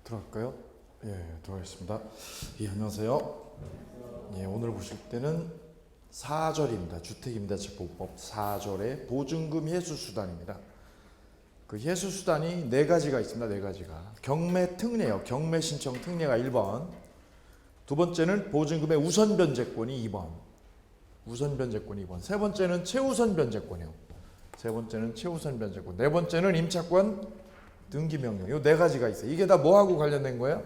들어갈까요? 들어가겠습니다. 안녕하세요. 오늘 보실 때는 4절입니다. 주택임대차보호법 4절의 보증금 해수수단입니다. 그 해수수단이 4가지가 있습니다. 4가지가. 경매 특례요. 경매 신청 특례가 1번. 두 번째는 보증금의 우선 변제권이 2번. 우선 변제권이 2번. 세 번째는 최우선 변제권이요. 세 번째는 최우선 변제권. 네 번째는 임차권 등기명령. 요 4가지가 있어요. 이게 다 뭐하고 관련된 거예요?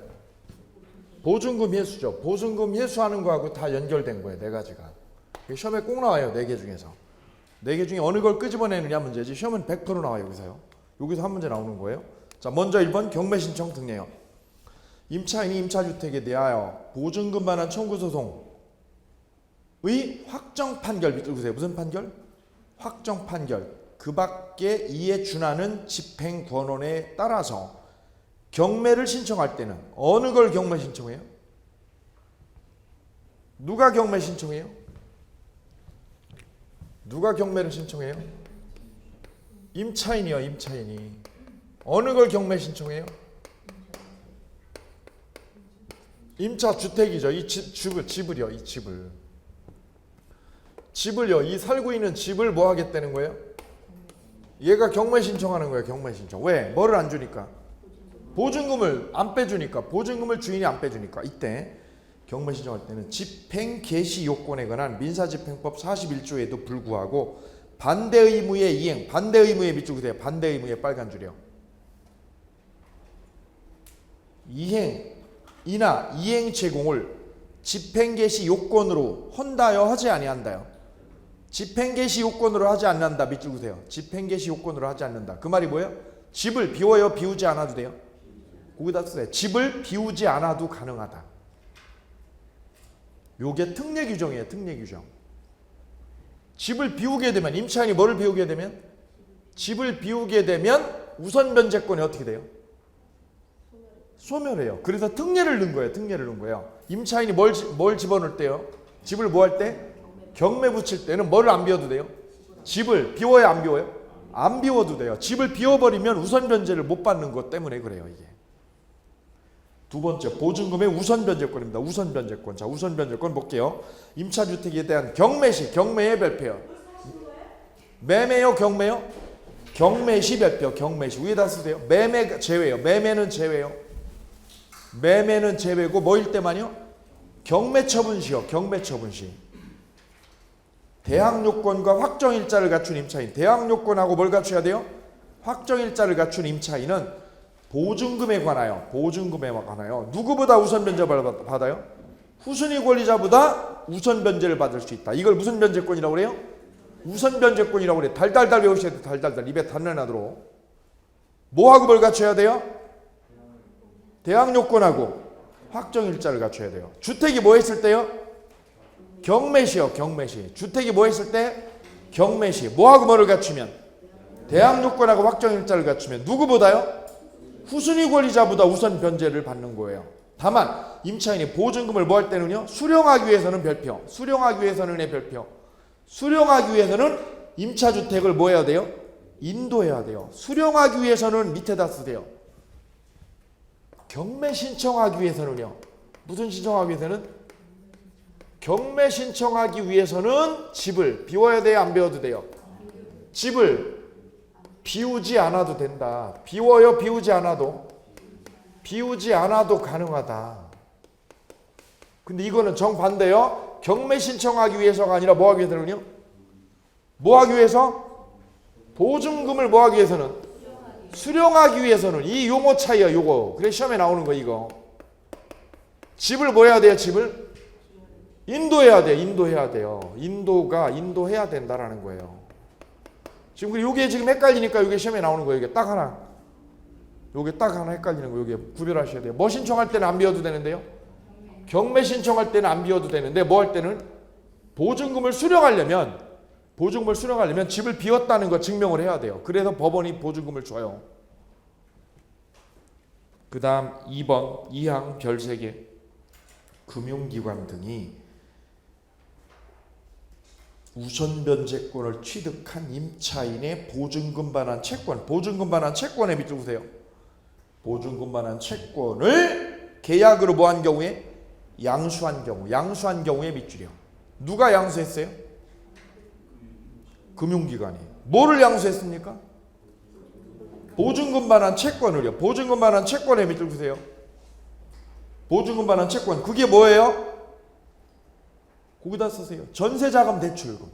보증금 해수죠. 보증금 해수하는 거하고 다 연결된 거예요. 4가지가. 시험에 꼭 나와요. 4개 중에서. 4개 중에 어느 걸 끄집어내느냐 문제지. 시험은 100% 나와요. 여기서요. 여기서 한 문제 나오는 거예요. 자, 먼저 1번 경매 신청 특례요. 임차인이 임차주택에 대하여 보증금 반환 청구 소송의 확정 판결 밑줄 보세요. 무슨 판결? 확정 판결. 그 밖에 이에 준하는 집행권원에 따라서 경매를 신청할 때는 어느 걸 경매 신청해요? 누가 경매 신청해요? 누가 경매를 신청해요? 임차인이요. 임차인이. 어느 걸 경매 신청해요? 임차주택이죠. 이 집을요. 이 집을요. 이 살고 있는 집을 뭐 하겠다는 거예요? 얘가 경매 신청하는 거예요. 경매 신청. 왜? 뭐를 안 주니까? 보증금을 안 빼주니까. 보증금을 주인이 안 빼주니까. 이때 경매 신청할 때는 집행 개시 요건에 관한 민사집행법 41조에도 불구하고 반대 의무의 이행. 반대 의무의 밑줄 그대요. 반대 의무의 빨간 줄이요. 이행이나 이행 제공을 집행 개시 요건으로 헌다여 하지 아니한다요. 집행 개시 요건으로 하지 않는다. 밑줄 그세요. 집행 개시 요건으로 하지 않는다. 그 말이 뭐예요? 집을 비워요? 비우지 않아도 돼요? 거기다 쓰세요. 집을 비우지 않아도 가능하다. 요게 특례 규정이에요. 특례 규정. 집을 비우게 되면, 임차인이 뭐를 비우게 되면? 집을 비우게 되면 우선 변제권이 어떻게 돼요? 소멸해요. 그래서 특례를 넣은 거예요. 특례를 넣은 거예요. 임차인이 뭘 집어넣을 때요? 집을 뭐 할 때? 경매 붙일 때는 뭐를 안 비워도 돼요? 집을 비워야 안 비워요? 안 비워도 돼요. 집을 비워버리면 우선 변제를 못 받는 것 때문에 그래요. 이게. 두 번째, 보증금의 우선 변제권입니다. 우선 변제권. 자, 우선 변제권 볼게요. 임차주택에 대한 경매시, 경매의 별표요. 매매요, 경매요? 경매시 별표, 경매시. 위에다 쓰세요. 매매 제외요. 매매는 제외요. 매매는 제외고 뭐일 때만요? 경매처분시요. 경매처분시. 대항요건과 확정일자를 갖춘 임차인. 대항요건하고 뭘 갖춰야 돼요? 확정일자를 갖춘 임차인은 보증금에 관하여 누구보다 우선 변제를 받아요? 후순위 권리자보다 우선 변제를 받을 수 있다. 이걸 무슨 변제권이라고 그래요? 우선 변제권이라고 그래요. 달달달 외우셔야 돼요. 달달달. 입에 단내나도록. 뭐하고 뭘 갖춰야 돼요? 대항요건하고 확정일자를 갖춰야 돼요. 주택이 뭐 했을 때요? 경매시요. 경매시. 주택이 뭐 했을 때? 경매시. 뭐하고 뭐를 갖추면? 대항요건하고 확정일자를 갖추면 누구보다요? 후순위 권리자보다 우선 변제를 받는 거예요. 다만 임차인이 보증금을 뭐 할 때는요? 수령하기 위해서는 별표. 수령하기 위해서는의 별표. 수령하기 위해서는 임차주택을 뭐 해야 돼요? 인도해야 돼요. 수령하기 위해서는 밑에다 쓰세요. 경매 신청하기 위해서는요. 무슨 신청하기 위해서는? 경매 신청하기 위해서는 집을 비워야 돼요? 안 비워도 돼요? 집을 비우지 않아도 된다. 비워요? 비우지 않아도? 비우지 않아도 가능하다. 근데 이거는 정반대요. 경매 신청하기 위해서가 아니라 뭐 하기 위해서는요? 뭐 하기 위해서? 보증금을 뭐 하기 위해서는? 수령하기 위해서는. 이 용어 차이야. 요거. 그래 시험에 나오는 거 이거. 집을 뭐 해야 돼요? 집을? 인도해야 돼. 인도해야 돼요. 인도해야 된다라는 거예요. 지금 요게 지금 헷갈리니까 요게 시험에 나오는 거예요. 이게 딱 하나. 요게 딱 하나 헷갈리는 거예요. 요게 구별하셔야 돼요. 뭐 신청할 때는 안 비워도 되는데요. 경매 신청할 때는 안 비워도 되는데 뭐 할 때는 보증금을 수령하려면 집을 비웠다는 거 증명을 해야 돼요. 그래서 법원이 보증금을 줘요. 그 다음 2번 2항 별 3개. 금융기관 등이 우선 변제권을 취득한 임차인의 보증금 반환 채권. 보증금 반환 채권에 밑줄 보세요. 보증금만한 채권을 계약으로 뭐 한 경우에? 양수한 경우에 밑줄이요. 누가 양수했어요? 금융기관이. 뭐를 양수했습니까? 보증금만한 채권을요. 보증금만한 채권에 밑줄 그세요. 보증금만한 채권. 그게 뭐예요? 거기다 쓰세요. 전세자금 대출금.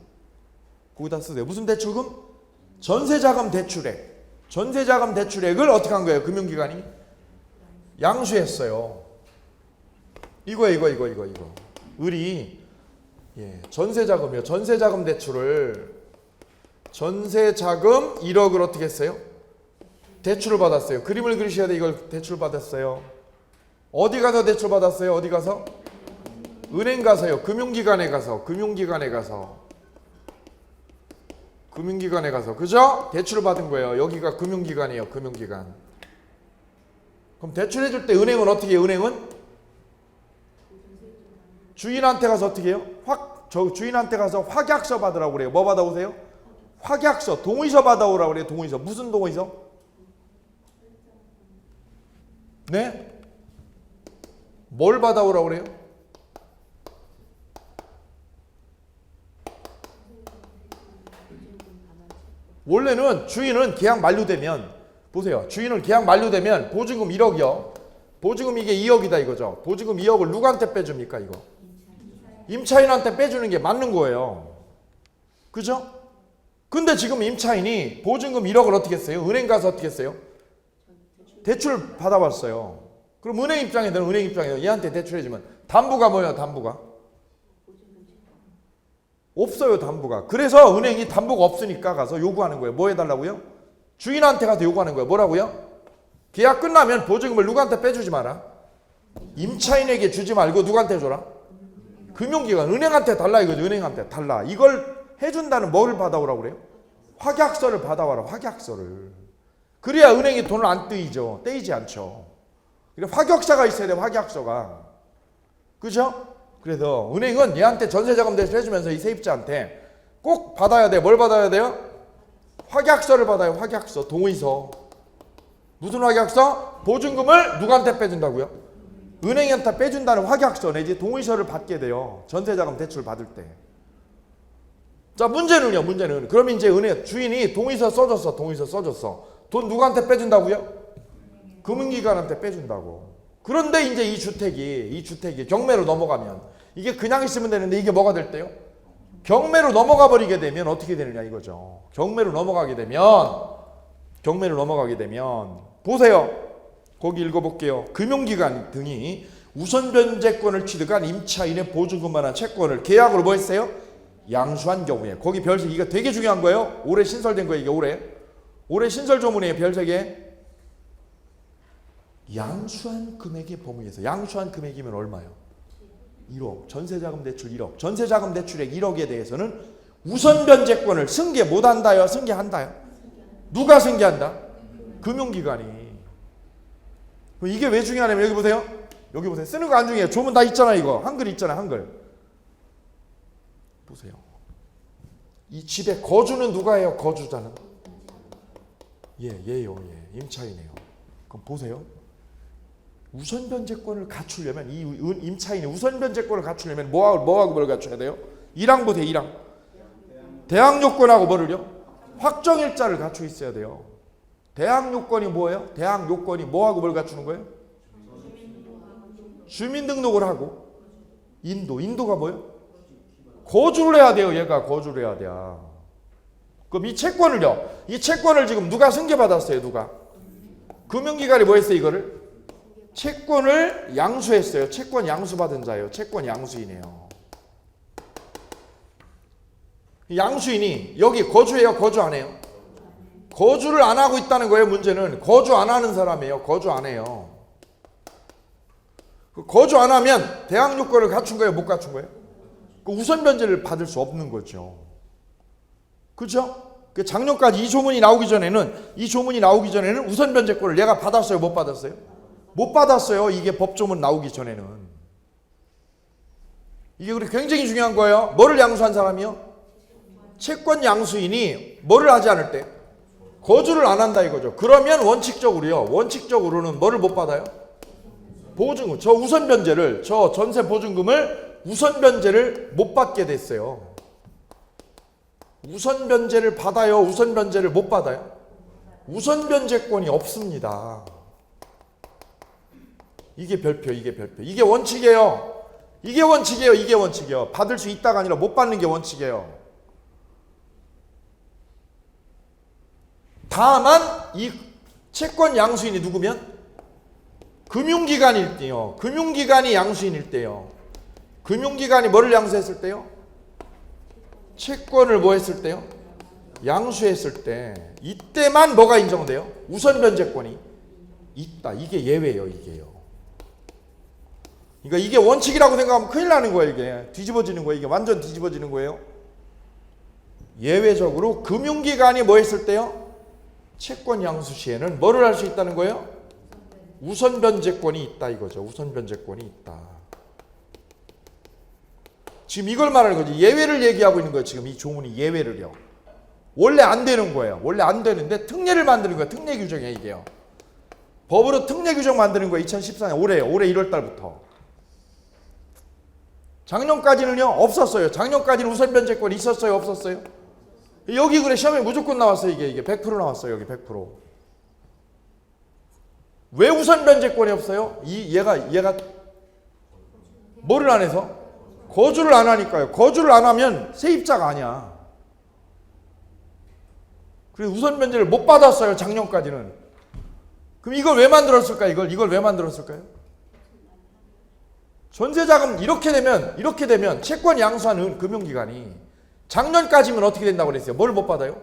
거기다 쓰세요. 무슨 대출금? 전세자금 대출액. 전세자금 대출액을 어떻게 한 거예요? 금융기관이 양수했어요. 이거. 을이 전세자금이요. 전세자금 대출을 전세자금 1억을 어떻게 했어요? 대출을 받았어요. 그림을 그리셔야 돼. 이걸 대출 받았어요. 어디 가서 대출 받았어요? 어디 가서? 은행 가서요. 금융기관에 가서. 그죠? 대출을 받은 거예요. 여기가 금융기관이에요. 금융기관. 그럼 대출해 줄 때 은행은 어떻게 해요? 은행은 주인한테 가서 어떻게 해요? 주인한테 가서 확약서 받으라고 그래요. 뭐 받아오세요? 확약서, 동의서 받아오라고 그래요. 동의서. 무슨 동의서? 네? 뭘 받아오라고 그래요? 원래는 주인은 계약 만료되면, 보세요. 주인은 계약 만료되면 보증금 1억이요. 보증금 이게 2억이다 이거죠. 보증금 2억을 누구한테 빼줍니까 이거? 임차인한테 빼주는 게 맞는 거예요. 그죠? 근데 지금 임차인이 보증금 1억을 어떻게 했어요? 은행 가서 어떻게 했어요? 대출 받아봤어요. 그럼 은행 입장에서 얘한테 대출해주면 담보가 뭐예요? 담보가? 없어요. 담보가. 그래서 은행이 담보가 없으니까 가서 요구하는 거예요. 뭐 해달라고요? 주인한테 가서 요구하는 거예요. 뭐라고요? 계약 끝나면 보증금을 누구한테 빼주지 마라. 임차인에게 주지 말고 누구한테 줘라? 금융기관, 은행한테 달라 이거죠. 은행한테 달라. 이걸 해준다는 뭐를 받아오라고 그래요? 확약서를 받아와라. 확약서를. 그래야 은행이 돈을 안 떼이죠. 떼이지 않죠. 그래서 확약서가 있어야 돼요. 확약서가. 그죠? 그래서 은행은 얘한테 전세자금 대출 해주면서 이 세입자한테 꼭 받아야 돼. 뭘 받아야 돼요? 확약서를 받아요. 확약서. 동의서. 무슨 확약서? 보증금을 누구한테 빼준다고요? 은행한테 빼준다는 확약서 내지 동의서를 받게 돼요. 전세자금 대출 받을 때. 자, 문제는 그럼 이제 은행 주인이 동의서 써줬어. 돈 누구한테 빼준다고요? 금융기관한테 빼준다고. 그런데 이제 이 주택이 경매로 넘어가면 이게 그냥 있으면 되는데 이게 뭐가 될 때요? 경매로 넘어가 버리게 되면 어떻게 되느냐 이거죠. 경매로 넘어가게 되면 보세요. 거기 읽어볼게요. 금융기관 등이 우선변제권을 취득한 임차인의 보증금만한 채권을 계약으로 뭐 했어요? 양수한 경우에. 거기 별색 이거 되게 중요한 거예요. 올해 신설된 거예요. 이게 올해 신설 조문이에요. 별색에 양수한 금액에 범위해서. 양수한 금액이면 얼마요? 1억. 전세자금 대출 1억. 전세자금 대출액 1억에 대해서는 우선변제권을 승계 못한다요? 승계한다요? 누가 승계한다? 금융기관이. 이게 왜 중요하냐면 여기 보세요. 쓰는 거 안 중요해요. 조문 다 있잖아 이거. 한글 있잖아 한글. 보세요. 이 집에 거주는 누가 해요? 거주자는? 얘요. 임차인이에요. 그럼 보세요. 우선변제권을 갖추려면 이 임차인이 우선변제권을 갖추려면 뭐하고 뭘 갖춰야 돼요? 1항 보세요. 1항. 대항 요건하고 뭐를요? 확정일자를 갖추어 있어야 돼요. 대항 요건이 뭐예요? 대항 요건이 뭐하고 뭘 갖추는 거예요? 주민등록을 하고 인도가 뭐예요? 거주를 해야 돼요. 얘가 거주를 해야 돼요. 그럼 이 채권을 지금 누가 승계받았어요? 누가? 금융기관이 뭐 했어요? 이거를? 채권을 양수했어요. 채권 양수받은 자예요. 채권 양수인이에요. 양수인이 여기 거주해요? 거주 안 해요? 거주를 안 하고 있다는 거예요. 문제는 거주 안 하는 사람이에요. 거주 안 해요. 거주 안 하면 대항 요건을 갖춘 거예요? 못 갖춘 거예요? 우선 변제를 받을 수 없는 거죠. 그렇죠? 작년까지 이 조문이 나오기 전에는 우선 변제권을 얘가 받았어요? 못 받았어요? 못 받았어요. 이게 법조문 나오기 전에는. 이게 우리 굉장히 중요한 거예요. 뭐를 양수한 사람이요? 채권 양수인이 뭐를 하지 않을 때? 거주를 안 한다 이거죠. 그러면 원칙적으로는 뭐를 못 받아요? 보증금. 저 우선 변제를, 저 전세 보증금을 우선 변제를 못 받게 됐어요. 우선 변제를 받아요? 우선 변제를 못 받아요? 우선 변제권이 없습니다. 이게 별표. 이게 원칙이에요. 이게 원칙이에요. 받을 수 있다가 아니라 못 받는 게 원칙이에요. 다만 이 채권 양수인이 누구면? 금융기관일 때요. 금융기관이 양수인일 때요. 금융기관이 뭐를 양수했을 때요? 채권을 뭐 했을 때요? 양수했을 때. 이때만 뭐가 인정돼요? 우선 변제권이 있다. 이게 예외예요. 이게요. 그러니까 이게 원칙이라고 생각하면 큰일 나는 거예요. 이게 뒤집어지는 거예요. 이게 완전 뒤집어지는 거예요. 예외적으로 금융기관이 뭐 했을 때요? 채권 양수 시에는 뭐를 할 수 있다는 거예요? 우선 변제권이 있다 이거죠. 우선 변제권이 있다. 지금 이걸 말하는 거지. 예외를 얘기하고 있는 거예요. 지금 이 조문이 예외를요. 원래 안 되는 거예요. 원래 안 되는데 특례를 만드는 거예요. 특례 규정이에요. 이게요. 법으로 특례 규정 만드는 거예요. 2014년 올해 1월 달부터. 작년까지는요. 없었어요. 작년까지는 우선 변제권이 있었어요. 없었어요? 여기 그래 시험에 무조건 나왔어요. 이게 100% 나왔어요. 여기 100%. 왜 우선 변제권이 없어요? 얘가 뭐를 안 해서? 거주를 안 하니까요. 거주를 안 하면 세입자가 아니야. 그래서 우선 변제를 못 받았어요. 작년까지는. 그럼 이걸 왜 만들었을까? 이걸 왜 만들었을까요? 전세자금 이렇게 되면 채권 양수하는 금융기관이 작년까지면 어떻게 된다고 그랬어요? 뭘 못 받아요?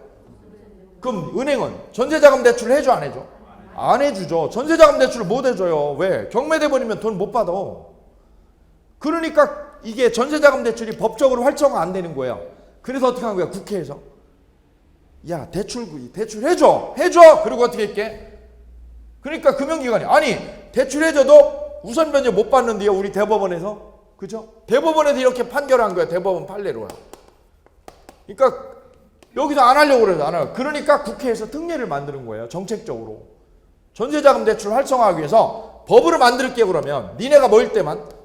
그럼 은행은 전세자금 대출을 해줘 안 해줘? 안 해주죠. 전세자금 대출을 못 해줘요. 왜? 경매돼 버리면 돈 못 받아. 그러니까 이게 전세자금 대출이 법적으로 활성화 안 되는 거예요. 그래서 어떻게 한 거야? 국회에서 야 대출 해줘. 그리고 어떻게 할게? 그러니까 금융기관이 아니 대출해줘도 우선 변제 못 받는데요. 우리 대법원에서. 그죠? 대법원에서 이렇게 판결한 거야. 대법원 판례로요. 그러니까 여기서 안 하려고 그래서 안 하고. 그러니까 국회에서 특례를 만드는 거예요. 정책적으로. 전세자금 대출 활성화하기 위해서 법으로 만들게 그러면 니네가 뭐일 때만?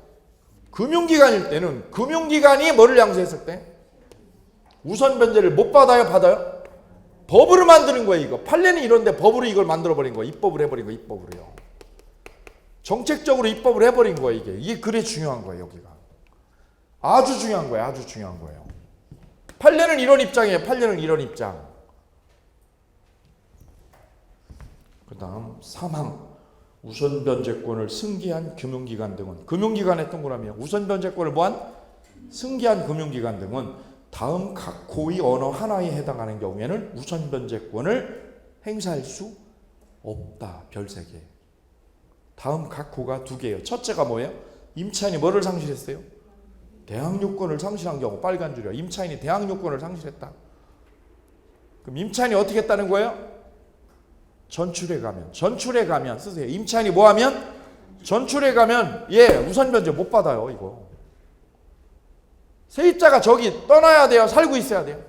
금융기관일 때는 금융기관이 뭐를 양수했을 때? 우선 변제를 못 받아요? 받아요? 법으로 만드는 거예요. 이거. 판례는 이런데 법으로 이걸 만들어버린 거예요. 입법을 해버린 거예요. 입법으로요. 정책적으로 입법을 해버린 거예요. 이게 그래 중요한 거예요. 여기가. 아주 중요한 거예요. 아주 중요한 거예요. 판례는 이런 입장이에요. 판례는 이런 입장. 그 다음 사망. 우선 변제권을 승계한 금융기관 등은 금융기관에 동그라미요. 우선 변제권을 뭐한? 승계한 금융기관 등은 다음 각 고의 어느 하나에 해당하는 경우에는 우선 변제권을 행사할 수 없다. 별 3개. 다음 각 고가 2개예요. 첫째가 뭐예요? 임차인이 뭐를 상실했어요? 대항요건을 상실한 경우 빨간 줄이요. 임차인이 대항요건을 상실했다. 그럼 임차인이 어떻게 했다는 거예요? 전출해 가면 쓰세요. 임차인이 뭐 하면? 전출해 가면 우선 변제 못 받아요. 이거. 세입자가 저기 떠나야 돼요? 살고 있어야 돼요?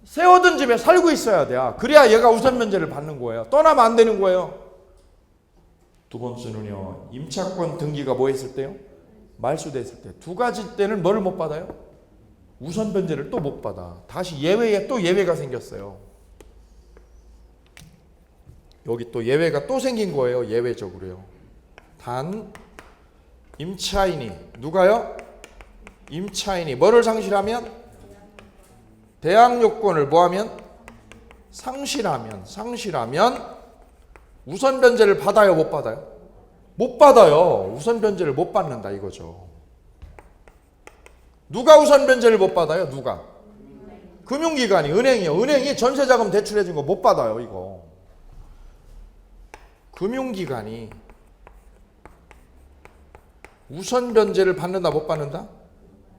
세워둔 집에 살고 있어야 돼요. 그래야 얘가 우선 변제를 받는 거예요. 떠나면 안 되는 거예요. 두 번째는요. 임차권 등기가 뭐 했을 때요? 말소됐을 때. 2가지 때는 뭐를 못 받아요? 우선 변제를 또 못 받아. 다시 예외에 또 예외가 생겼어요. 여기 또 예외가 또 생긴 거예요. 예외적으로요. 단 임차인이 누가요? 임차인이 뭐를 상실하면? 대항요건을 뭐하면? 상실하면 우선 변제를 받아요? 못 받아요? 못 받아요. 우선 변제를 못 받는다 이거죠. 누가 우선 변제를 못 받아요? 누가? 금융기관이, 은행이요. 은행이 전세자금 대출해준 거 못 받아요. 이거. 금융기관이 우선 변제를 받는다 못 받는다?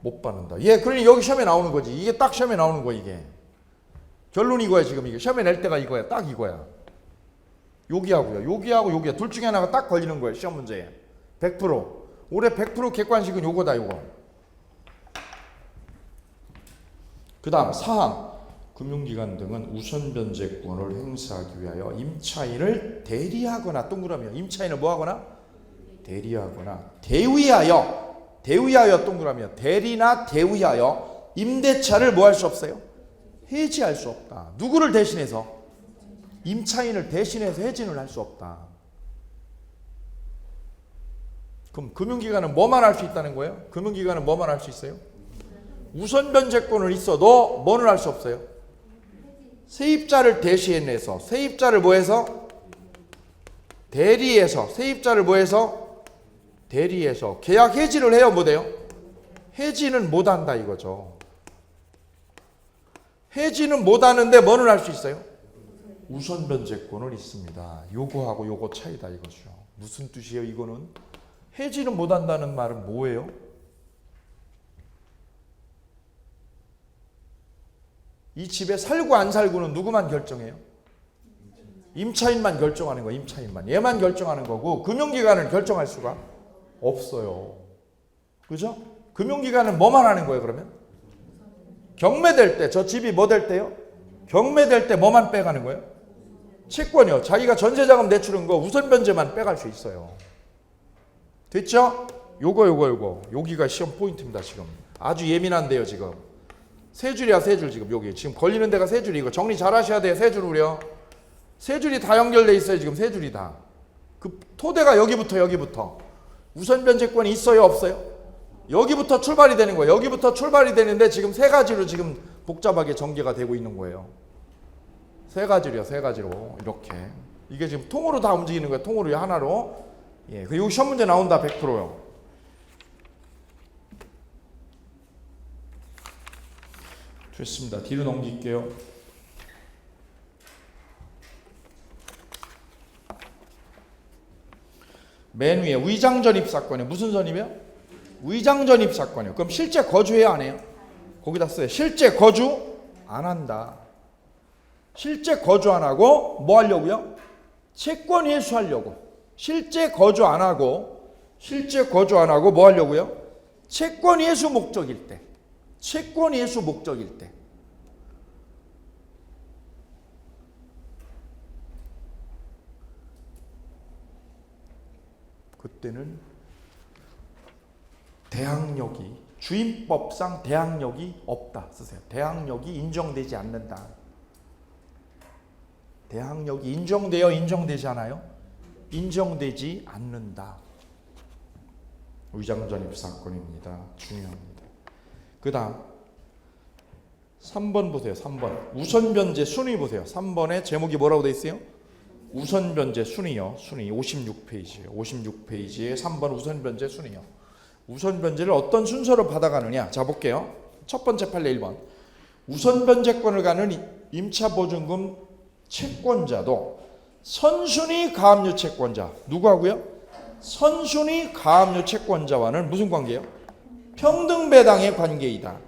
못 받는다. 그러니 여기 시험에 나오는 거지. 이게 딱 시험에 나오는 거야. 이게 결론이 이거야. 지금 이게 시험에 낼 때가 이거야. 딱 이거야. 여기하고 둘 중에 하나가 딱 걸리는 거예요. 시험 문제에 100%. 올해 100% 객관식은 요거다. 요거. 그 다음 사항. 금융기관 등은 우선 변제권을 행사하기 위하여 임차인을 대리하거나 동그라미요. 임차인을 뭐하거나 대리하거나 대위하여 동그라미요. 대리나 대위하여 임대차를 뭐 할 수 없어요? 해지할 수 없다. 누구를 대신해서? 임차인을 대신해서 해지는 할 수 없다. 그럼 금융기관은 뭐만 할 수 있다는 거예요? 금융기관은 뭐만 할 수 있어요? 우선 변제권은 있어도 뭐는 할 수 없어요? 세입자를 대신해서 세입자를 뭐해서? 대리해서 세입자를 뭐해서? 대리해서 계약 해지를 해요? 못해요? 해지는 못한다 이거죠. 해지는 못하는데 뭐는 할 수 있어요? 우선 변제권은 있습니다. 요거하고 요거 차이다 이거죠. 무슨 뜻이에요 이거는? 해지는 못한다는 말은 뭐예요? 이 집에 살고 안 살고는 누구만 결정해요? 임차인만 결정하는 거예요. 임차인만. 얘만 결정하는 거고 금융기관은 결정할 수가 없어요. 그죠? 금융기관은 뭐만 하는 거예요 그러면? 경매될 때 저 집이 뭐 될 때요? 경매될 때 뭐만 빼가는 거예요? 채권이요. 자기가 전세자금 내주는 거 우선 변제만 빼갈 수 있어요. 됐죠? 요거 여기가 시험 포인트입니다. 지금 아주 예민한데요. 지금 세 줄이야 세 줄. 지금 여기 지금 걸리는 데가 세 줄이. 이거 정리 잘 하셔야 돼요. 세 줄을요. 세 줄이 다 연결돼 있어요. 지금 세 줄이 다. 그 토대가 여기부터 우선 변제권이 있어요 없어요? 여기부터 출발이 되는 거예요. 여기부터 출발이 되는데 지금 세 가지로 지금 복잡하게 전개가 되고 있는 거예요. 세 가지로요. 세 가지로 이렇게 이게 지금 통으로 다 움직이는 거예요. 통으로 하나로. 예, 그리고 시험 문제 나온다 100%요. 됐습니다. 뒤로 넘길게요. 맨 위에 위장전입 사건이요. 무슨 전입이요? 위장전입 사건이요. 그럼 실제 거주해요 안 해요? 거기다 써요. 실제 거주 안 한다. 실제 거주 안 하고 뭐 하려고요? 채권 회수하려고. 실제 거주 안 하고 뭐 하려고요? 채권 회수 목적일 때. 채권 회수 목적일 때. 그때는 대항력이 주임법상 대항력이 없다 쓰세요. 대항력이 인정되지 않는다. 대항력이 인정돼요? 인정되지 않아요? 인정되지 않는다. 위장전입 사건입니다. 중요합니다. 그 다음 3번 보세요. 3번 우선변제 순위 보세요. 3번에 제목이 뭐라고 되어 있어요? 우선변제 순위요. 순위 56페이지예요. 56페이지에 3번 우선변제 순위요. 우선변제를 어떤 순서로 받아가느냐. 자 볼게요. 첫 번째 판례 1번 우선변제권을 가는 임차보증금 채권자도 선순위 가압류 채권자 누구하고요? 선순위 가압류 채권자와는 무슨 관계예요? 평등배당의 관계이다.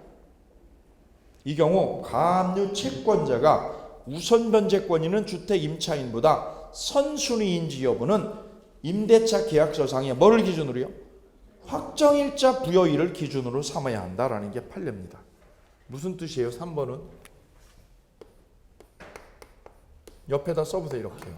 이 경우 가압류 채권자가 우선변제권 있는 주택 임차인보다 선순위인지 여부는 임대차 계약서상에 뭐를 기준으로요? 확정일자 부여일을 기준으로 삼아야 한다라는 게 판례입니다. 무슨 뜻이에요? 3번은 옆에다 써보세요. 이렇게요.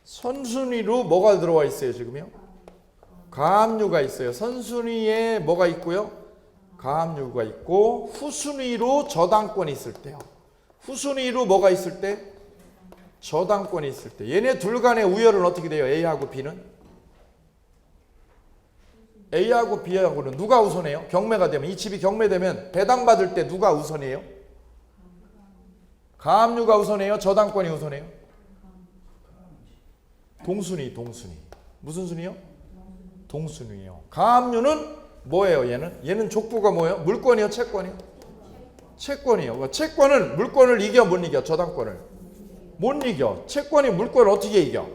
선순위로 뭐가 들어와 있어요 지금요? 가압류가 있어요. 선순위에 뭐가 있고요? 가압류가 있고 후순위로 저당권이 있을 때요. 후순위로 뭐가 있을 때? 저당권이 있을 때. 얘네 둘 간의 우열은 어떻게 돼요? A하고 B는? A하고 B하고는 누가 우선해요? 경매가 되면 이 집이 경매되면 배당받을 때 누가 우선해요? 가압류가 우선해요? 저당권이 우선해요? 동순위. 무슨 순위요? 동순위요. 가압류는 뭐예요? 얘는 족부가 뭐예요? 물권이요? 채권이요? 채권이요. 채권은 물권을 이겨 못 이겨? 저당권을 못 이겨. 채권이 물권을 어떻게 이겨?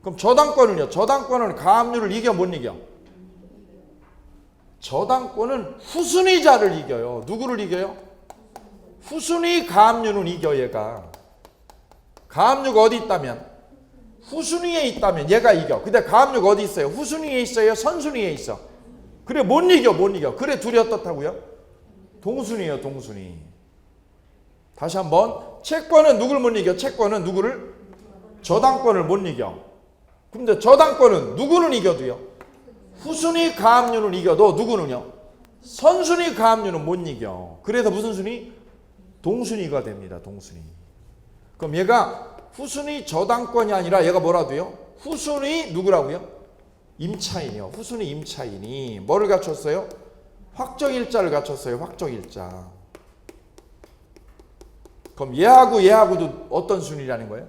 그럼 저당권은요? 저당권은 가압류를 이겨 못 이겨? 저당권은 후순위자를 이겨요. 누구를 이겨요? 후순위 가압류는 이겨. 얘가 가압류가 어디 있다면 후순위에 있다면 얘가 이겨. 근데 가압류가 어디 있어요? 후순위에 있어요? 선순위에 있어? 그래 못 이겨 못 이겨. 그래 둘이 어떻다고요? 동순위예요 동순위. 다시 한번 채권은 누구를 못 이겨? 채권은 누구를? 저당권을 못 이겨. 근데 저당권은 누구는 이겨도요? 후순위 가압류는 이겨도 누구는요? 선순위 가압류는 못 이겨. 그래서 무슨 순위? 동순위가 됩니다. 동순위. 그럼 얘가 후순위 저당권이 아니라 얘가 뭐라도요? 후순위 누구라고요? 임차인이요. 후순위 임차인이 뭐를 갖췄어요? 확정일자를 갖췄어요. 확정일자. 그럼 얘하고도 어떤 순위라는 거예요?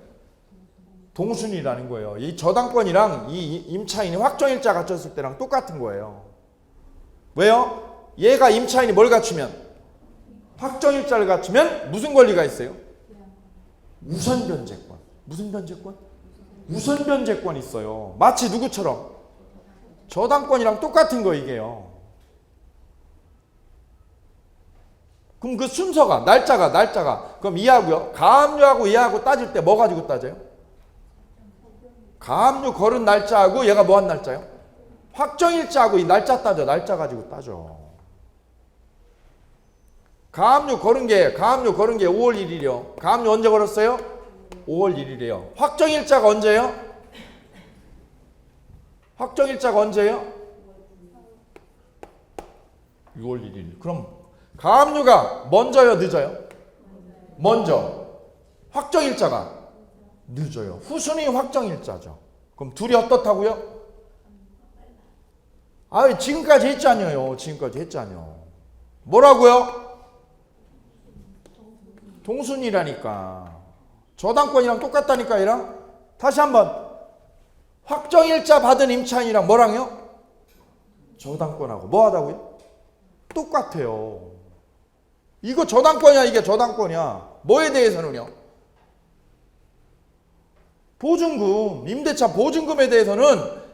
동순위라는 거예요. 이 저당권이랑 이 임차인이 확정일자 갖췄을 때랑 똑같은 거예요. 왜요? 얘가 임차인이 뭘 갖추면? 확정일자를 갖추면 무슨 권리가 있어요? 우선변제권. 무슨 변제권? 우선변제권이 있어요. 마치 누구처럼? 저당권이랑 똑같은 거 이게요. 그럼 그 순서가 날짜가 그럼 이하고요. 가압류하고 얘하고 따질 때 뭐 가지고 따져요? 가압류 걸은 날짜하고 얘가 뭐 한 날짜요? 확정일자하고 이 날짜 따져. 날짜 가지고 따져. 가압류 걸은 게 5월 1일이요. 가압류 언제 걸었어요? 5월 1일이에요. 확정일자가 언제예요? 확정일자가 언제예요? 6월 1일. 그럼 가압류가 먼저요, 늦어요? 먼저. 확정일자가 늦어요. 후순위 확정일자죠. 그럼 둘이 어떻다고요? 아, 지금까지 했잖아요. 지금까지 했잖아요. 뭐라고요? 동순위라니까. 저당권이랑 똑같다니까 얘랑. 다시 한번. 확정일자 받은 임차인이랑 뭐랑요? 저당권하고 뭐 하다고요? 똑같아요. 이거 저당권이야. 이게 저당권이야. 뭐에 대해서는요? 보증금, 임대차 보증금에 대해서는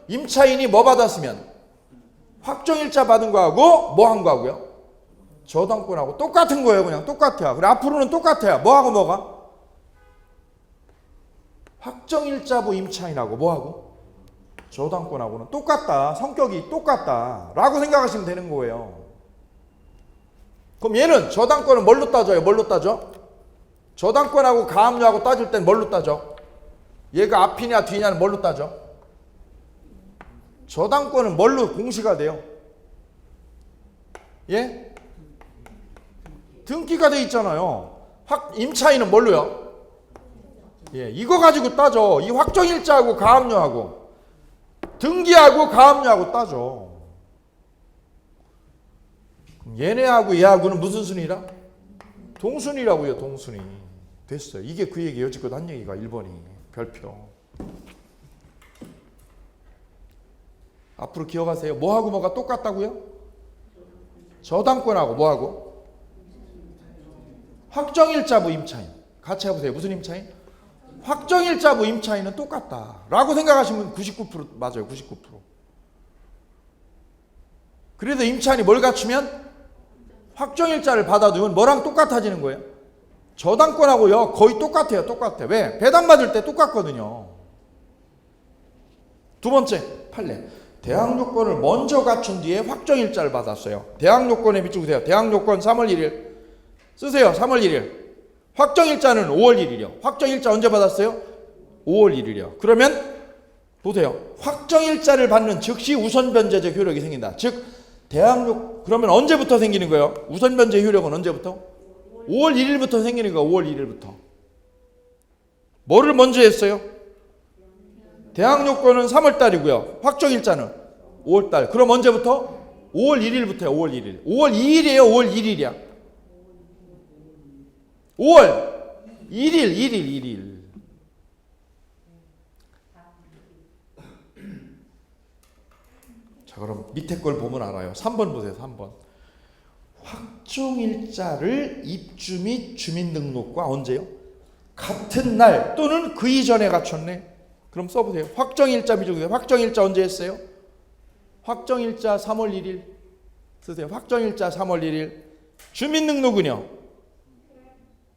임차인이 뭐 받았으면 확정일자 받은 거하고 뭐 한 거하고요? 저당권하고 똑같은 거예요. 그냥 똑같아요. 그래 앞으로는 똑같아요. 뭐하고 뭐가? 확정일자부 임차인하고 뭐하고? 저당권하고는 똑같다. 성격이 똑같다. 라고 생각하시면 되는 거예요. 그럼 얘는 저당권은 뭘로 따져요? 뭘로 따져? 저당권하고 가압류하고 따질 땐 뭘로 따져? 얘가 앞이냐 뒤냐는 뭘로 따져? 저당권은 뭘로 공시가 돼요? 예? 등기가 돼 있잖아요. 임차인은 뭘로요? 예, 이거 가지고 따져. 이 확정일자하고 가압류하고 등기하고 가압류하고 따져. 얘네하고 얘하고는 무슨 순위라? 동순위라고요. 동순위. 됐어요. 이게 그 얘기예요. 여지껏 한 얘기가 1번이 별표. 앞으로 기억하세요. 뭐하고 뭐가 똑같다고요? 저당권하고 뭐하고? 확정일자부 임차인. 같이 해보세요. 무슨 임차인? 확정일자부 임차인은 똑같다 라고 생각하시면 99% 맞아요. 99%. 그래도 임차인이 뭘 갖추면? 확정일자를 받아두면 뭐랑 똑같아지는 거예요? 저당권하고요 거의 똑같아요. 똑같아. 왜? 배당받을 때 똑같거든요. 두 번째 판례. 대항요건을 먼저 갖춘 뒤에 확정일자를 받았어요. 대항요건에 비추세요. 대항요건 3월 1일 쓰세요. 3월 1일. 확정일자는 5월 1일이요. 확정일자 언제 받았어요? 5월 1일이요. 그러면 보세요. 확정일자를 받는 즉시 우선변제적 효력이 생긴다. 즉 그러면 언제부터 생기는 거예요? 우선변제 효력은 언제부터? 5월 1일부터 생기는 거예요. 5월 1일부터. 뭐를 먼저 했어요? 대항요건은 3월달이고요. 확정일자는 5월달. 그럼 언제부터? 5월 1일부터요. 5월 1일. 5월 2일이에요. 5월 1일이야. 5월 1일. 자, 그럼 밑에 걸 보면 알아요. 3번 보세요. 3번. 확정일자를 입주 및 주민등록과 언제요? 같은 날 또는 그 이전에 갖췄네. 그럼 써보세요. 확정일자 비중이에요. 확정일자 언제 했어요? 확정일자 3월 1일 쓰세요. 확정일자 3월 1일. 주민등록은요?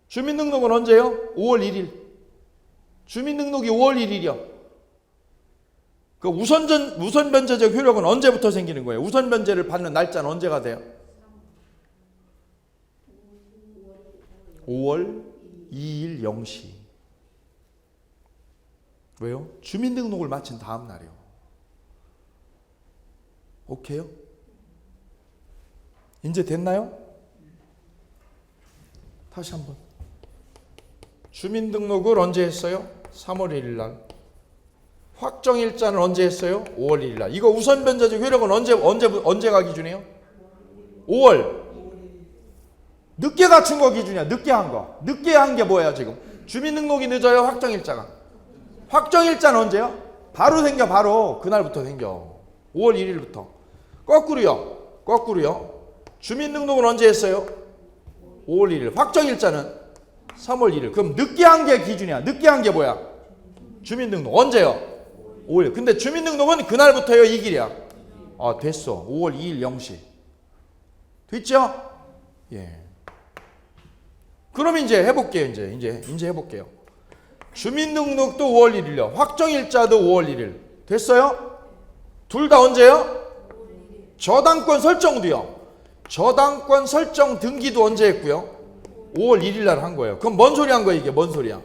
주민등록은 언제요? 5월 1일. 주민등록이 5월 1일이요. 그 우선 변제적 효력은 언제부터 생기는 거예요? 우선 변제를 받는 날짜는 언제가 돼요? 5월 2일 0시. 왜요? 주민등록을 마친 다음 날이요. 오케이요? 이제 됐나요? 다시 한번. 주민등록을 언제 했어요? 3월 1일 날. 확정일자는 언제 했어요? 5월 1일 날. 이거 우선 변제적 효력은 언제가 기준이에요? 5월. 늦게 갖춘 거 기준이야. 늦게 한 거. 늦게 한 게 뭐야 지금? 주민등록이 늦어요? 확정일자가? 확정일자는 언제요? 바로 생겨. 바로 그날부터 생겨. 5월 1일부터. 거꾸로요. 주민등록은 언제 했어요? 5월 1일. 확정일자는 3월 1일. 그럼 늦게 한 게 기준이야. 늦게 한 게 뭐야? 주민등록. 언제요? 5일. 근데 주민등록은 그날부터요. 이 길이야. 아, 됐어. 5월 2일 0시. 됐죠? 예. 그럼 이제 해볼게요. 이제 해볼게요. 주민등록도 5월 1일요. 확정일자도 5월 1일. 됐어요? 둘 다 언제요? 저당권 설정도요. 저당권 설정 등기도 언제 했고요? 5월 1일 날 한 거예요. 그럼 뭔 소리 한 거예요? 이게 뭔 소리야?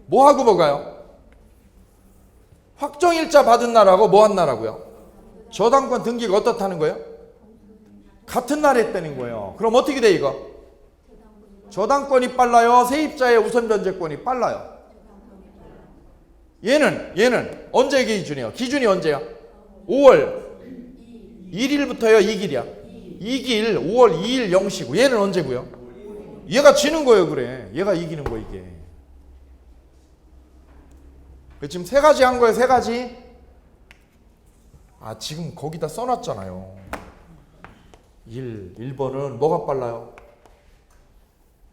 뭐하고 뭐가요? 확정일자 받은 날하고 뭐 한 날하고요? 저당권 등기가 어떻다는 거예요? 같은 날 했다는 거예요. 그럼 어떻게 돼 이거? 저당권이 빨라요? 세입자의 우선 변제권이 빨라요? 얘는 언제 기준이에요? 기준이 언제야? 5월 1일부터요? 2길이야? 2길 5월 2일 0시고 얘는 언제고요? 얘가 지는 거예요. 그래. 얘가 이기는 거 이게. 지금 세 가지 한 거예요. 세 가지. 아 지금 거기다 써놨잖아요. 1번은 뭐가 빨라요?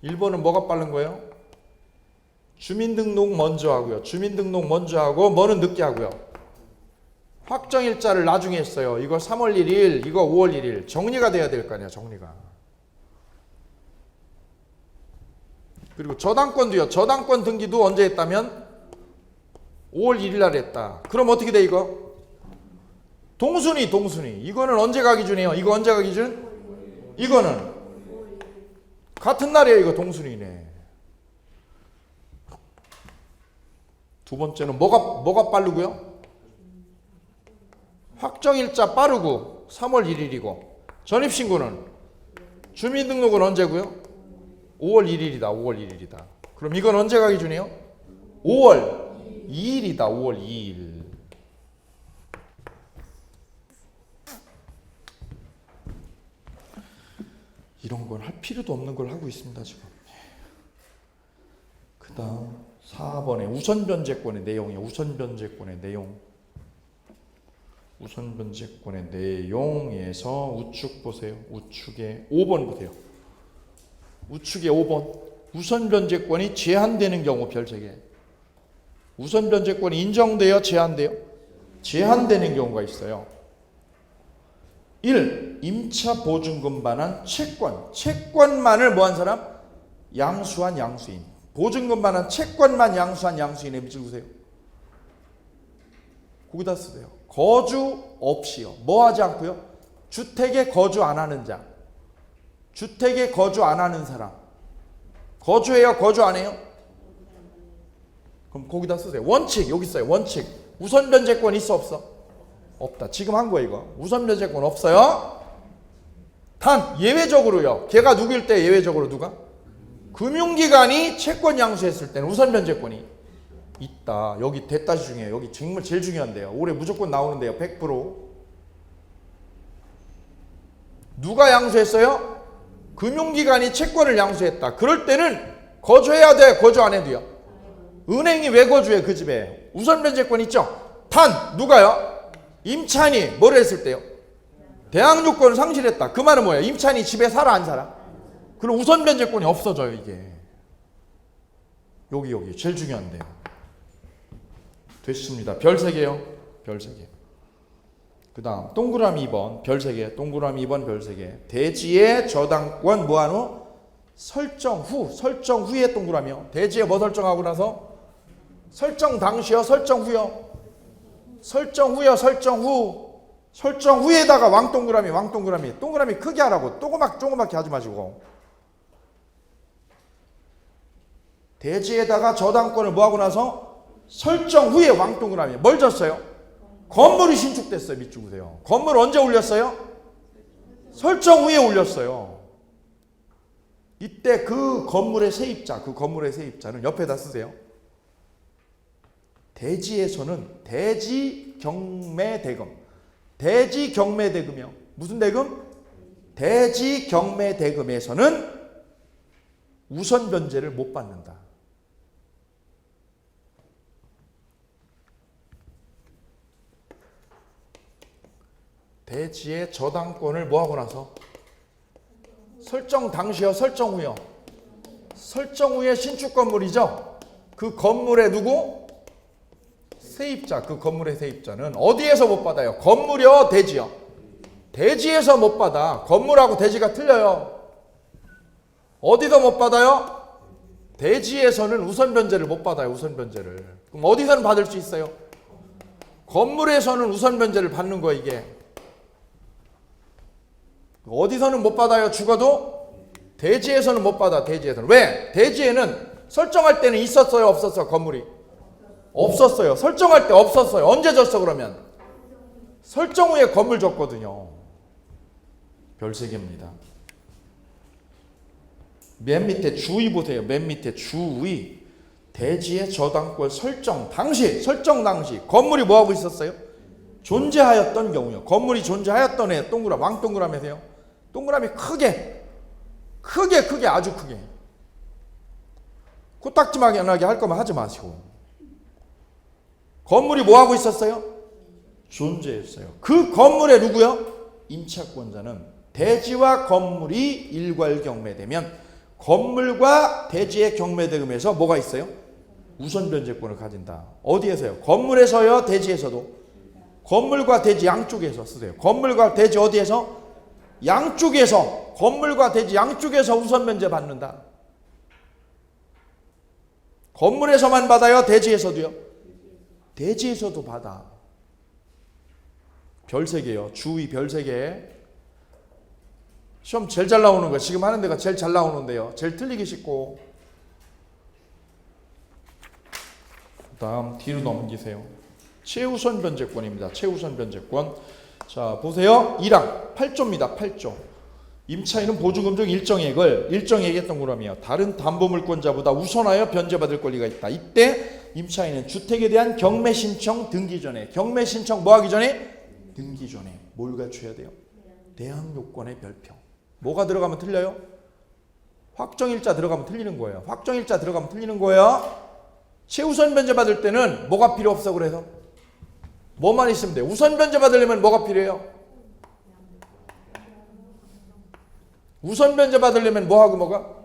1번은 뭐가 빠른 거예요? 주민등록 먼저 하고요. 주민등록 먼저 하고 뭐는 늦게 하고요. 확정일자를 나중에 했어요. 이거 3월 1일, 이거 5월 1일. 정리가 돼야 될 거 아니야. 정리가. 그리고 저당권도요. 저당권 등기도 언제 했다면 5월 1일 날 했다. 그럼 어떻게 돼 이거? 동순위. 이거는 언제가 기준이에요? 이거 언제가 기준? 이거는 같은 날이에요. 이거 동순위네. 두 번째는 뭐가 빠르고요? 확정일자 빠르고 3월 1일이고 전입신고는 주민등록은 언제고요? 5월 1일이다. 그럼 이건 언제가 기준이에요? 5월 2일이다. 5월 2일. 이런 건 할 필요도 없는 걸 하고 있습니다 지금. 그 다음 4번에 우선변제권의 내용이에요. 우선변제권의 내용에서 우측 보세요. 우측에 5번 보세요. 우측에 5번. 우선변제권이 제한되는 경우 별 3개. 우선변제권이 인정돼요? 제한돼요? 제한되는 경우가 있어요. 1. 임차 보증금 반환 채권. 채권만을 뭐한 사람? 양수한 양수인. 보증금 반환 채권만 양수한 양수인의 밑줄 보세요. 거기다 쓰세요. 거주 없이요. 뭐 하지 않고요? 주택에 거주 안 하는 자. 주택에 거주 안 하는 사람. 거주해요? 거주 안 해요? 그럼 거기다 쓰세요. 원칙 여기 있어요. 원칙. 우선 변제권 있어 없어? 없다. 지금 한 거 이거. 우선 변제권 없어요. 단 예외적으로요. 걔가 누구일 때 예외적으로 누가? 금융기관이 채권 양수했을 때는 우선 변제권이 있다. 여기 대따시 중에 여기 정말 제일 중요한데요. 올해 무조건 나오는데요. 100%. 누가 양수했어요? 금융기관이 채권을 양수했다. 그럴 때는 거주해야 돼? 거주 안 해도요? 은행이 왜 거주해? 그 집에 우선 변제권 있죠? 단 누가요? 임차인이 뭐를 했을 때요? 대항 요건을 상실했다. 그 말은 뭐예요? 임차인이 집에 살아 안 살아? 그럼 우선 변제권이 없어져요. 이게 여기 제일 중요한데요. 됐습니다. 별 3개요. 별 3개. 그 다음 동그라미 2번 별 3개. 동그라미 2번 별 3개. 대지의 저당권 뭐한 후? 설정 후에 동그라미요. 대지에 뭐 설정하고 나서? 설정 당시요? 설정 후요? 설정 후요. 설정 후. 설정 후에다가 왕동그라미. 동그라미 크게 하라고. 조그맣게 하지 마시고. 대지에다가 저당권을 뭐하고 나서 설정 후에 왕동그라미. 뭘 줬어요? 건물이 신축됐어요. 밑줄 보세요. 건물 언제 올렸어요? 설정 후에 올렸어요. 이때 그 건물의 세입자는 옆에다 쓰세요. 대지에서는 대지경매대금. 대지경매대금이요. 무슨 대금? 대지경매대금에서는 우선 변제를 못 받는다. 대지의 저당권을 뭐하고 나서 설정 당시요, 설정 후요. 설정 후에 신축 건물이죠. 그 건물의 누구? 세입자. 그 건물의 세입자는 어디에서 못 받아요? 건물이요, 대지요? 대지에서 못 받아. 건물하고 대지가 틀려요. 어디서 못 받아요? 대지에서는 우선 변제를 못 받아요. 우선 변제를. 그럼 어디서는 받을 수 있어요? 건물에서는 우선 변제를 받는 거 이게. 어디서는 못 받아요? 죽어도? 대지에서는 못 받아. 대지에서는. 왜? 대지에는 설정할 때는 있었어요? 없었어요? 건물이? 없었어요. 설정할 때 없었어요. 언제 줬어 그러면? 설정 후에 건물 줬거든요. 별세개입니다. 맨 밑에 주의 보세요. 맨 밑에 주의. 대지의 저당권 설정 당시 건물이 뭐하고 있었어요? 존재하였던 경우요. 건물이 존재하였던 애 왕동그라미세요. 동그라미 크게 아주 크게. 코딱지막이 나게 할 거면 하지 마시고. 건물이 뭐하고 있었어요? 존재했어요. 그 건물에 누구요? 임차권자는 대지와 건물이 일괄 경매되면 건물과 대지의 경매대금에서 뭐가 있어요? 우선 변제권을 가진다. 어디에서요? 건물에서요, 대지에서도? 건물과 대지 양쪽에서 쓰세요. 건물과 대지 어디에서? 양쪽에서. 건물과 대지 양쪽에서 우선 변제 받는다. 건물에서만 받아요? 대지에서도요? 대지에서도 받아. 별 3개요. 주의 별 3개. 시험 제일 잘 나오는 거. 지금 하는 데가 제일 잘 나오는데요. 제일 틀리기 쉽고. 그 다음 뒤로 넘기세요. 최우선 변제권입니다. 최우선 변제권. 자, 보세요. 1항 8조입니다. 8조. 임차인은 보증금 중 일정액의 동그라미요. 다른 담보물권자보다 우선하여 변제받을 권리가 있다. 이때 임차인은 주택에 대한 경매신청 등기 전에, 경매신청 뭐하기 전에? 등기 전에 뭘 갖춰야 돼요? 대항요건의 별표. 뭐가 들어가면 틀려요? 확정일자 들어가면 틀리는 거예요. 확정일자 들어가면 틀리는 거예요. 최우선 변제 받을 때는 뭐가 필요 없어 그래서? 뭐만 있으면 돼요. 우선 변제 받으려면 뭐가 필요해요? 우선 변제 받으려면 뭐하고 뭐가?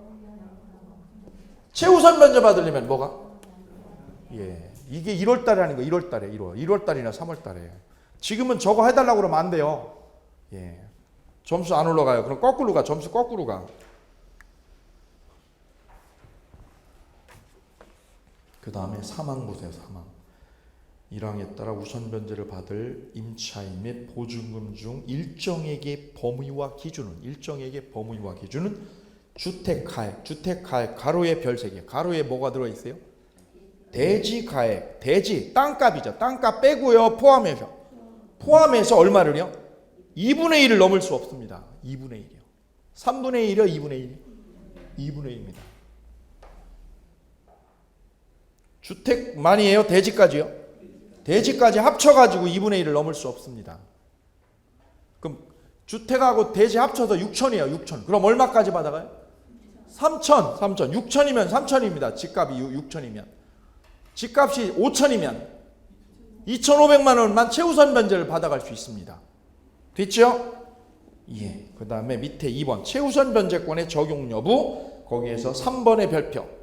최우선 변제 받으려면 뭐가? 예, 이게 1월 달에 하는 거. 1월 달에 1월 달이나 3월 달에. 지금은 저거 해달라고 그러면 안 돼요. 예, 점수 안 올라가요. 그럼 거꾸로 가. 점수 거꾸로 가. 그 다음에 사망 보세요. 사망. 1항에 따라 우선 변제를 받을 임차인 및 보증금 중 일정액의 범위와 기준은 주택가액 가로에 별 3개. 가로에 뭐가 들어있어요? 대지가액. 대지 땅값이죠. 땅값 빼고요. 포함해서 얼마를요? 2분의 1을 넘을 수 없습니다. 2분의 1이요. 3분의 1이요? 2분의 1? 2분의 1입니다. 주택만이에요? 대지까지요? 대지까지 합쳐가지고 2분의 1을 넘을 수 없습니다. 그럼 주택하고 대지 합쳐서 6천이에요. 6천. 그럼 얼마까지 받아가요? 3천. 6천이면 3천입니다. 집값이 6천이면. 집값이 5천이면 2,500만 원만 최우선 변제를 받아갈 수 있습니다. 됐죠? 예. 그 다음에 밑에 2번 최우선 변제권의 적용 여부. 거기에서 3번의 별표.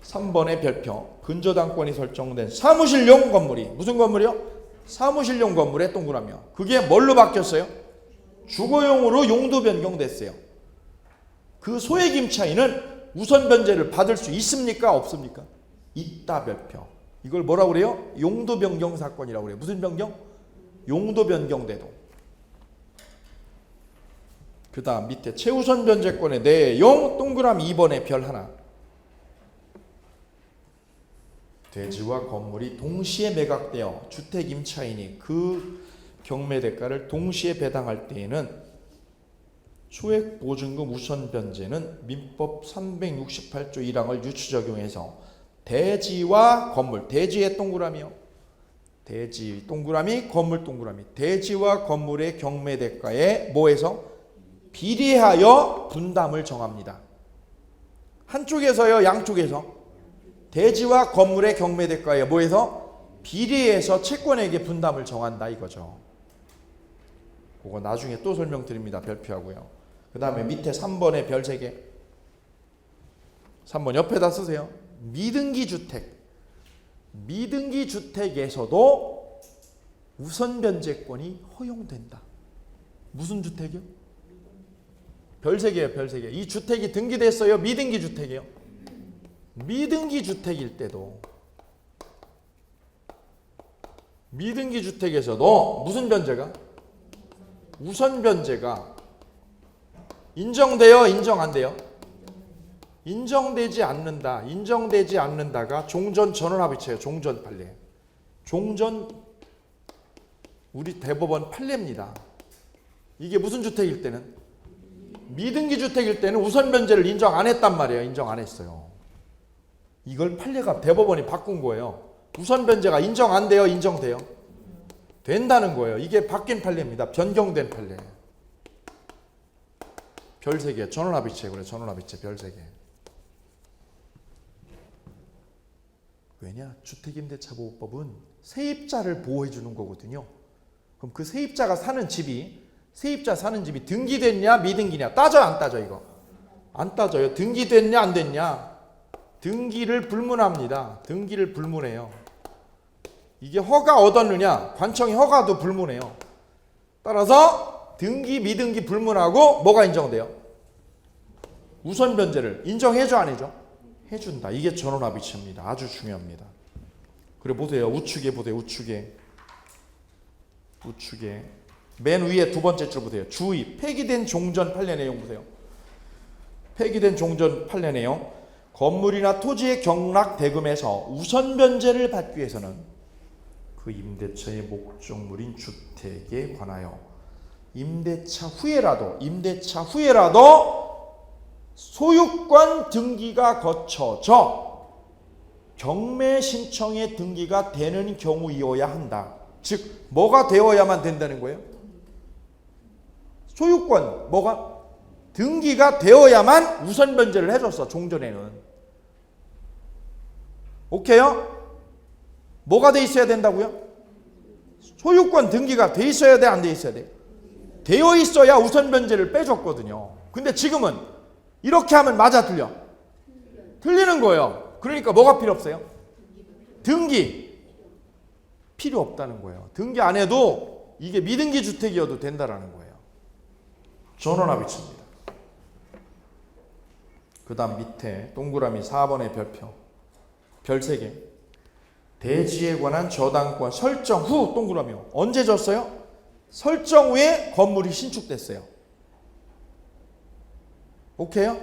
3번의 별표. 근저당권이 설정된 사무실용 건물이 무슨 건물이요? 사무실용 건물의 동그라미요. 그게 뭘로 바뀌었어요? 주거용으로 용도 변경됐어요. 그 소액 임차인은 우선 변제를 받을 수 있습니까? 없습니까? 있다 별표. 이걸 뭐라고 그래요? 용도 변경 사건이라고 그래요. 무슨 변경? 용도 변경 대동. 그 다음 밑에 최우선 변제권의 내용 동그라미 2번에 별 하나. 대지와 건물이 동시에 매각되어 주택 임차인이 그 경매 대가를 동시에 배당할 때에는 소액 보증금 우선 변제는 민법 368조 1항을 유추 적용해서 대지와 건물, 대지의 동그라미요. 대지 동그라미, 건물 동그라미. 대지와 건물의 경매 대가에 뭐해서 비례하여 분담을 정합니다. 한쪽에서요, 양쪽에서. 대지와 건물의 경매 대가에 뭐해서 비례해서 채권에게 분담을 정한다 이거죠. 그거 나중에 또 설명드립니다. 별표하고요. 그 다음에 밑에 3번에 별 3개. 3번 옆에다 쓰세요. 미등기 주택. 미등기 주택에서도 우선 변제권이 허용된다. 무슨 주택이요? 별 3개예요. 별 3개. 이 주택이 등기됐어요? 미등기 주택이에요? 미등기 주택일 때도 미등기 주택에서도 무슨 변제가? 우선 변제가 인정돼요? 인정 안 돼요? 인정되지 않는다. 인정되지 않는다가 종전 전원합의체예요. 종전 판례. 종전 우리 대법원 판례입니다. 이게 무슨 주택일 때는? 미등기 주택일 때는 우선 변제를 인정 안 했단 말이에요. 인정 안 했어요. 이걸 판례가 대법원이 바꾼 거예요. 우선 변제가 인정 안 돼요? 인정돼요? 된다는 거예요. 이게 바뀐 판례입니다. 변경된 판례. 별 3개. 전원합의체 그래. 전원합의체 별 3개. 왜냐? 주택임대차보호법은 세입자를 보호해 주는 거거든요. 그럼 그 세입자가 사는 집이 세입자 사는 집이 등기됐냐 미등기냐 따져 안 따져 이거? 안 따져요. 등기됐냐 안 됐냐? 등기를 불문합니다. 등기를 불문해요. 이게 허가 얻었느냐 관청이 허가도 불문해요. 따라서 등기 미등기 불문하고 뭐가 인정돼요? 우선 변제를 인정해줘 안 해줘? 해준다. 이게 전원합의체입니다. 아주 중요합니다. 그래 보세요. 우측에 보세요. 우측에 맨 위에 두 번째 줄 보세요. 주의 폐기된 종전 판례 내용 보세요. 폐기된 종전 판례 내용. 건물이나 토지의 경락 대금에서 우선 변제를 받기 위해서는 그 임대차의 목적물인 주택에 관하여 임대차 후에라도 소유권 등기가 거쳐져 경매 신청의 등기가 되는 경우이어야 한다. 즉 뭐가 되어야만 된다는 거예요? 소유권 뭐가? 등기가 되어야만 우선 변제를 해줬어. 종전에는. 오케이요? 뭐가 돼 있어야 된다고요? 소유권 등기가 돼 있어야 돼? 안 돼 있어야 돼? 되어 있어야 우선 변제를 빼줬거든요. 근데 지금은 이렇게 하면 맞아 틀려? 틀리는 거예요. 그러니까 뭐가 필요 없어요? 등기 필요 없다는 거예요. 등기 안 해도 이게 미등기 주택이어도 된다라는 거예요. 전원합의체입니다. 그 다음 밑에 동그라미 4번의 별표 별 3개. 대지에 관한 저당권 설정 후 동그라미요. 언제 줬어요? 설정 후에 건물이 신축됐어요. 오케이요?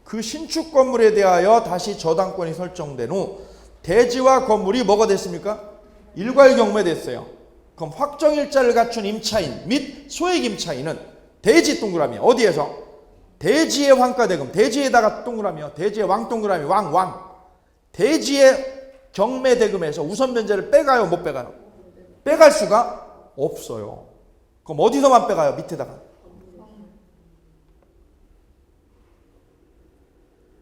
그 신축 건물에 대하여 다시 저당권이 설정된 후 대지와 건물이 뭐가 됐습니까? 일괄 경매됐어요. 그럼 확정일자를 갖춘 임차인 및 소액 임차인은 대지 동그라미 어디에서? 대지의 환가대금 대지에다가 동그라미요. 대지의 왕 동그라미 왕 대지의 경매대금에서 우선 변제를 빼가요 못 빼가요? 빼갈 수가 없어요. 그럼 어디서만 빼가요? 밑에다가.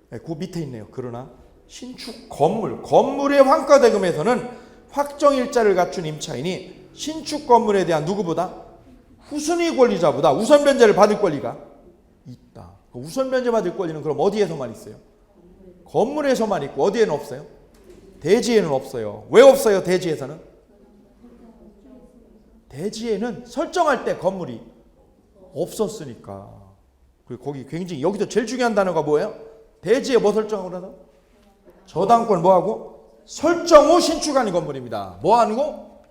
네, 그 밑에 있네요. 그러나 신축 건물의 환가대금에서는 확정일자를 갖춘 임차인이 신축 건물에 대한 누구보다 후순위 권리자보다 우선 변제를 받을 권리가 있다. 우선 변제 받을 권리는 그럼 어디에서만 있어요? 건물에서만 있고 어디에는 없어요? 대지에는 없어요. 왜 없어요? 대지에서는? 대지에는 설정할 때 건물이 없었으니까. 그리고 거기 굉장히 여기서 제일 중요한 단어가 뭐예요? 대지에 뭐 설정하고 나서? 저당권 뭐하고? 설정 후 신축한 건물입니다. 뭐하는 거?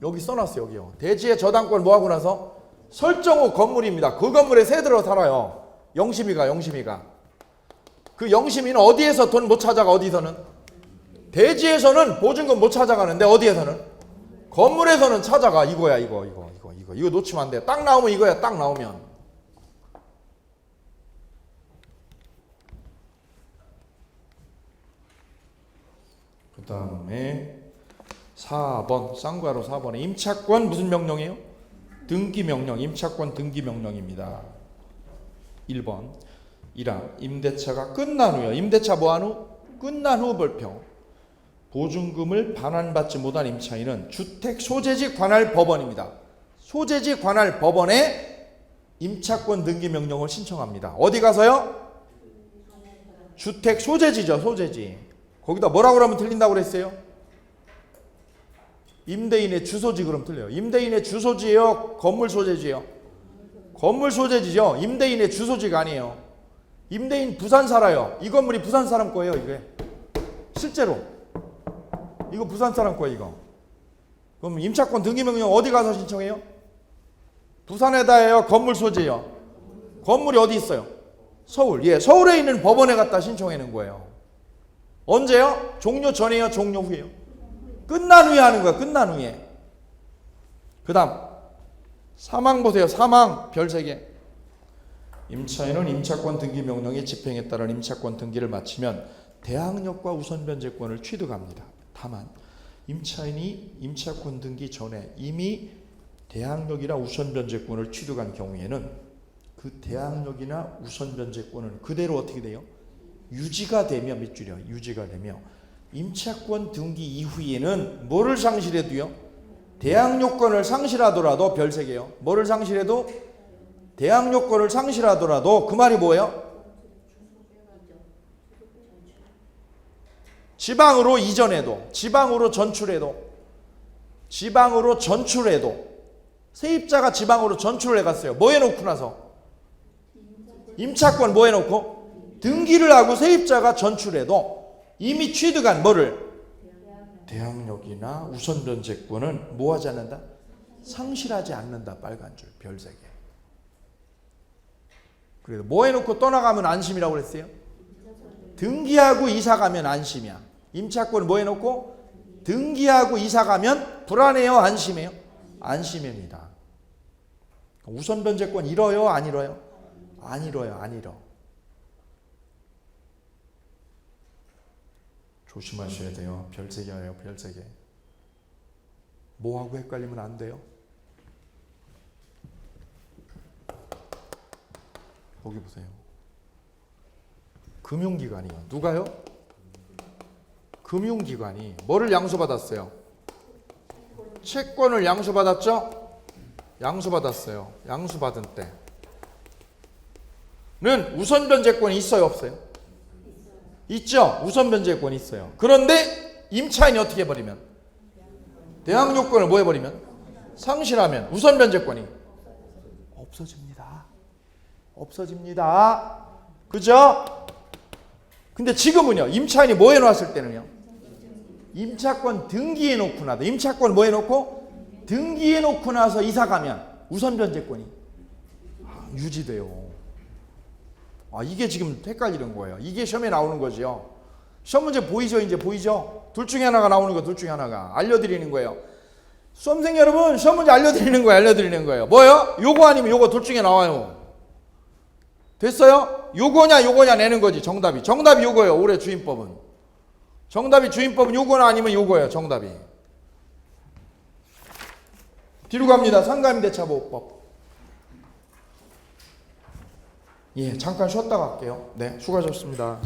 여기 써놨어요. 여기요. 대지의 저당권 뭐하고 나서? 설정 후 건물입니다. 그 건물에 새 들어 살아요. 영심이가. 그 영심이는 어디에서 돈 못 찾아가? 어디서는? 대지에서는 보증금 못 찾아가는데 어디에서는? 건물에서는 찾아가. 이거야. 이거 놓치면 안 돼. 딱 나오면 이거야. 딱 나오면. 그 다음에 4번 쌍괄호 4번에 임차권 무슨 명령이에요? 등기 명령. 임차권 등기 명령입니다. 1번 1항 임대차가 끝난 후요. 임대차 뭐한 후? 끝난 후 불평. 보증금을 반환받지 못한 임차인은 주택 소재지 관할 법원입니다. 소재지 관할 법원에 임차권 등기 명령을 신청합니다. 어디 가서요? 주택 소재지죠. 소재지. 거기다 뭐라고 그러면 틀린다고 그랬어요? 임대인의 주소지 그럼 틀려요. 임대인의 주소지예요? 건물 소재지예요? 건물 소재지죠. 임대인의 주소지가 아니에요. 임대인 부산 살아요. 이 건물이 부산 사람 거예요. 이게 실제로 이거 부산 사람 거예요. 이거. 그럼 임차권 등기 명령 어디 가서 신청해요? 부산에다 해요? 건물 소재요? 건물이 어디 있어요? 서울. 예, 서울에 있는 법원에 갖다 신청하는 거예요. 언제요? 종료 전에요? 종료 후에요? 끝난 후에 하는 거야. 끝난 후에. 그 다음 사망 보세요. 사망 별 3개. 임차인은 임차권 등기 명령의 집행에 따른 임차권 등기를 마치면 대항력과 우선 변제권을 취득합니다. 다만 임차인이 임차권 등기 전에 이미 대항력이나 우선 변제권을 취득한 경우에는 그 대항력이나 우선 변제권은 그대로 어떻게 돼요? 유지가 되며 밑줄이요. 유지가 되며 임차권 등기 이후에는 뭐를 상실해도요? 대항요건을 상실하더라도 별 3개요. 뭐를 상실해도? 대항요건을 상실하더라도 그 말이 뭐예요? 지방으로 이전해도, 지방으로 전출해도 세입자가 지방으로 전출을 해갔어요. 뭐 해놓고 나서? 임차권 뭐 해놓고? 등기를 하고 세입자가 전출해도 이미 취득한 뭐를? 대항력이나 우선 변제권은 뭐 하지 않는다? 상실하지 않는다. 빨간 줄 별 3개. 그래도 뭐 해놓고 떠나가면 안심이라고 그랬어요? 등기하고 이사가면 안심이야. 임차권 뭐 해놓고? 등기하고 이사가면 불안해요? 안심해요? 안심입니다. 우선 변제권 잃어요? 안 잃어요? 안 잃어요. 안 잃어. 조심하셔야 돼요. 별 3개예요. 별 3개. 뭐하고 헷갈리면 안 돼요. 거기 보세요. 금융기관이요. 누가요? 금융기관이 뭐를 양수받았어요? 채권을 양수받았죠? 양수받았어요. 양수받은 때는 우선 변제권이 있어요? 없어요? 있죠. 우선 변제권이 있어요. 그런데 임차인이 어떻게 해버리면? 대항요건을 뭐 해버리면? 상실하면 우선 변제권이 없어집니다. 그죠? 근데 지금은요. 임차인이 뭐 해놨을 때는요? 임차권 등기해 놓고 나서 임차권 뭐 해놓고? 등기해 놓고 나서 이사가면 우선 변제권이 유지돼요. 이게 지금 헷갈리는 거예요. 이게 시험에 나오는 거죠. 시험 문제 보이죠? 이제 보이죠? 둘 중에 하나가 나오는 거, 둘 중에 하나가 알려드리는 거예요. 수험생 여러분, 시험 문제 알려드리는 거예요. 뭐요? 요거 아니면 요거 둘 중에 나와요. 됐어요? 요거냐 내는 거지. 정답이 요거예요. 올해 주임법은 주임법은 요거나 아니면 요거예요. 정답이. 뒤로 갑니다. 상가임대차보호법. 예, 잠깐 쉬었다 갈게요. 네, 수고하셨습니다.